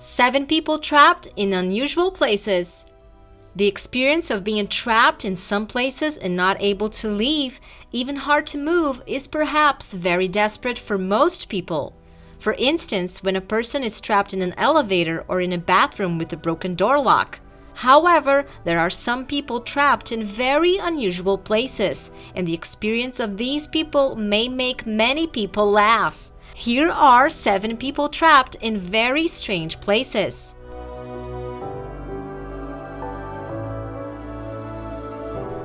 7 people trapped in unusual places. The experience of being trapped in some places and not able to leave, even hard to move, is perhaps very desperate for most people. For instance, when a person is trapped in an elevator or in a bathroom with a broken door lock. However, there are some people trapped in very unusual places, and the experience of these people may make many people laugh. Here are 7 people trapped in very strange places.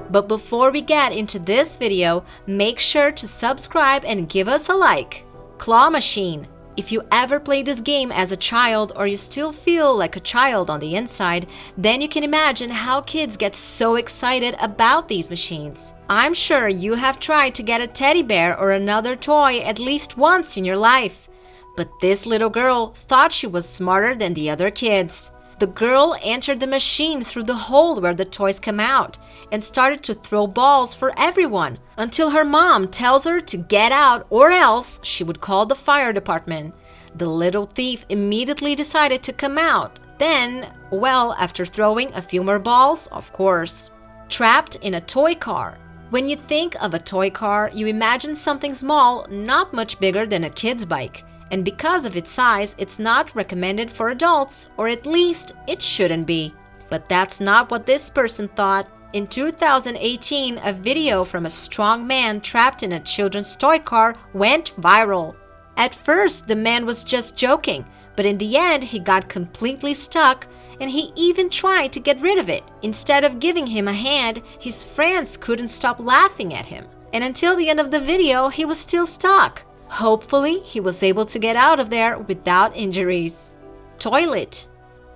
But before we get into this video, make sure to subscribe and give us a like. Claw machine. If you ever played this game as a child or you still feel like a child on the inside, then you can imagine how kids get so excited about these machines. I'm sure you have tried to get a teddy bear or another toy at least once in your life. But this little girl thought she was smarter than the other kids. The girl entered the machine through the hole where the toys come out and started to throw balls for everyone until her mom tells her to get out or else she would call the fire department. The little thief immediately decided to come out. Then, well, after throwing a few more balls, of course. Trapped in a toy car. When you think of a toy car, you imagine something small, not much bigger than a kid's bike. And because of its size, it's not recommended for adults, or at least it shouldn't be. But that's not what this person thought. In 2018, a video from a strong man trapped in a children's toy car went viral. At first, the man was just joking, but in the end, he got completely stuck, and he even tried to get rid of it. Instead of giving him a hand, his friends couldn't stop laughing at him. And until the end of the video, he was still stuck. Hopefully, he was able to get out of there without injuries. Toilet.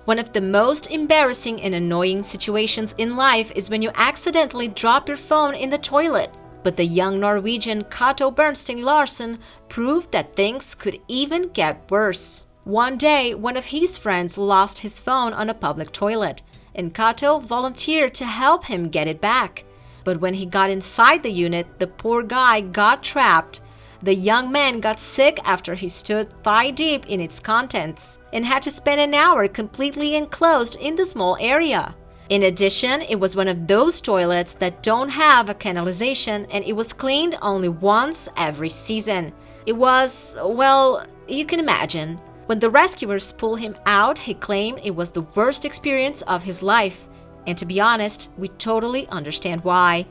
One of the most embarrassing and annoying situations in life is when you accidentally drop your phone in the toilet. But the young Norwegian Cato Bernstein Larsen proved that things could even get worse. One day, one of his friends lost his phone on a public toilet, and Cato volunteered to help him get it back. But when he got inside the unit, the poor guy got trapped. The young man got sick after he stood thigh-deep in its contents and had to spend an hour completely enclosed in the small area. In addition, it was one of those toilets that don't have a canalization and it was cleaned only once every season. It was, well, you can imagine. When the rescuers pulled him out, he claimed it was the worst experience of his life. And to be honest, we totally understand why.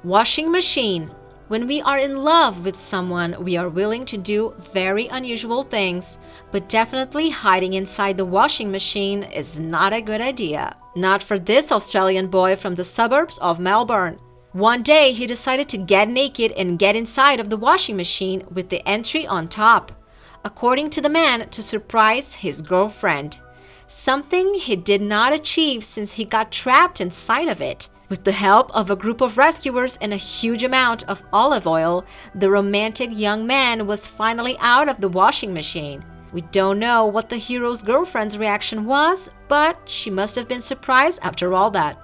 Washing machine. When we are in love with someone, we are willing to do very unusual things, but definitely hiding inside the washing machine is not a good idea. Not for this Australian boy from the suburbs of Melbourne. One day, he decided to get naked and get inside of the washing machine with the entry on top, according to the man, to surprise his girlfriend. Something he did not achieve since he got trapped inside of it. With the help of a group of rescuers and a huge amount of olive oil, the romantic young man was finally out of the washing machine. We don't know what the hero's girlfriend's reaction was, but she must have been surprised after all that.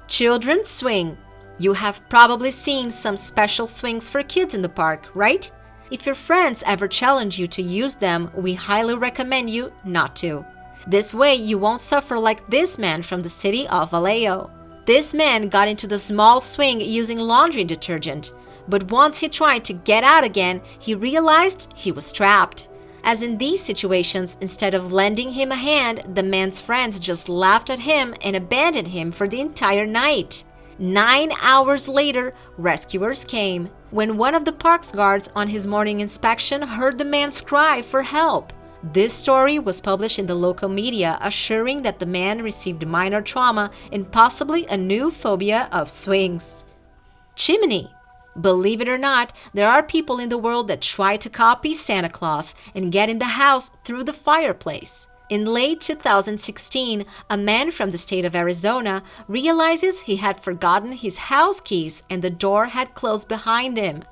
Children's swing. You have probably seen some special swings for kids in the park, right? If your friends ever challenge you to use them, we highly recommend you not to. This way you won't suffer like this man from the city of Vallejo. This man got into the small swing using laundry detergent, but once he tried to get out again, he realized he was trapped. As in these situations, instead of lending him a hand, the man's friends just laughed at him and abandoned him for the entire night. 9 hours later, rescuers came. When one of the park's guards on his morning inspection heard the man's cry for help. This story was published in the local media, assuring that the man received minor trauma and possibly a new phobia of swings. Chimney. Believe it or not, there are people in the world that try to copy Santa Claus and get in the house through the fireplace. In late 2016, a man from the state of Arizona realizes he had forgotten his house keys and the door had closed behind him.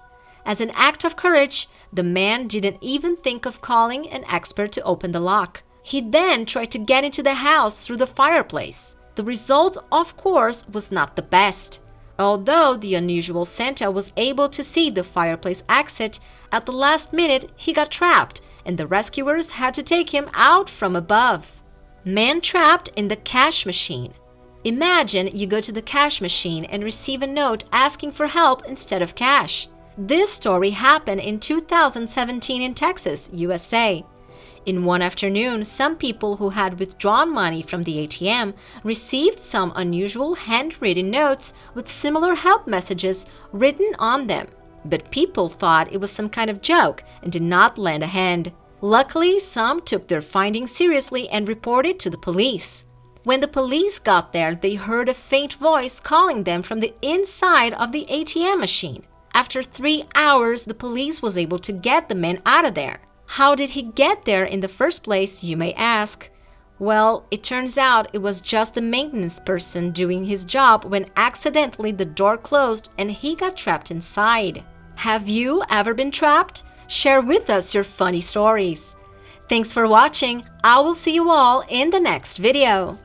As an act of courage, the man didn't even think of calling an expert to open the lock. He then tried to get into the house through the fireplace. The result, of course, was not the best. Although the unusual Santa was able to see the fireplace exit, at the last minute he got trapped and the rescuers had to take him out from above. Man trapped in the cash machine. Imagine you go to the cash machine and receive a note asking for help instead of cash. This story happened in 2017 in Texas, USA. In one afternoon, some people who had withdrawn money from the ATM received some unusual handwritten notes with similar help messages written on them. But people thought it was some kind of joke and did not lend a hand. Luckily, some took their findings seriously and reported to the police. When the police got there, they heard a faint voice calling them from the inside of the ATM machine. After 3 hours, the police was able to get the man out of there. How did he get there in the first place, you may ask? Well, it turns out it was just the maintenance person doing his job when accidentally the door closed and he got trapped inside. Have you ever been trapped? Share with us your funny stories. Thanks for watching. I will see you all in the next video.